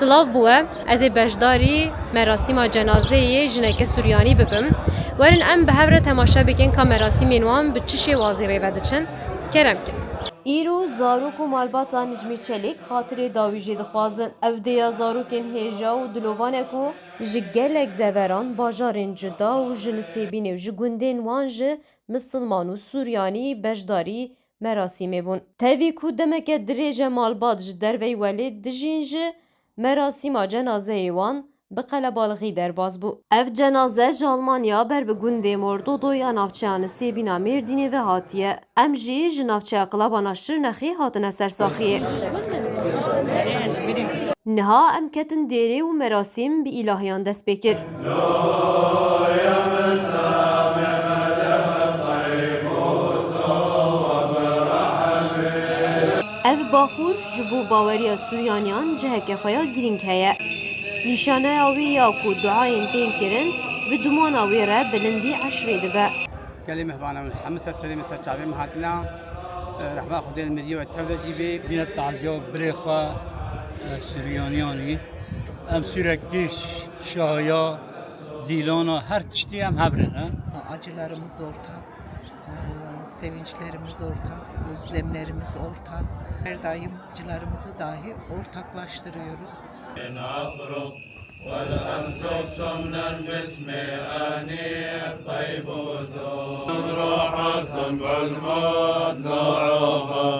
سلاف بوه از بجداری مراسم جنازه جنک سوریانی ببم ورن ام به هفره تماشا بکن که مراسم وان به چه واضح ودچن کرم کن. ایرو زاروک و مالباتا نجمی چلیک خاطر داویجی دخوازن او دیا زاروکن هیجا و دلووانکو جگلک دوران باجارن جدا و جنسیبین و جگوندین وان جه مسلمان و سوریانی بجداری مراسمه بون. تاوی کو دمک دریج مالبات جدر وی ولید دجین جه مراسم جنازه وان بقلا بالغی در باز بو. اف جنازه جالمانیا بر به گنده مردو یا نافچیان سیبینا مردینه و هاتیه. ام جی جنافچه اقلابانا شرنخی هاتن اثر ساخیه. نها ام کتن دیره و مراسم بی الهیان دست بکر. اف باخور جبو باوریا سوریانیان جهک خویا گرینگ هیا. نشانه آوی یا کو دعاین تین کرن بدمان آوی را بلندی عشری دبا. كلمة معنا من حمسة سليمة سرچاوي مهاتنا رحمة خدای المریه و تفدی به دینت تعزیه برخا سریانیانی ام سürekli şahya dilana her tişti hem hevrene. Acılarımız ortak, sevinçlerimiz ortak, özlemlerimiz ortak. Her daim acılarımızı dahi ortaklaştırıyoruz. والأمس صمنا باسم أنيف طيب روح حسن بالموت نوعها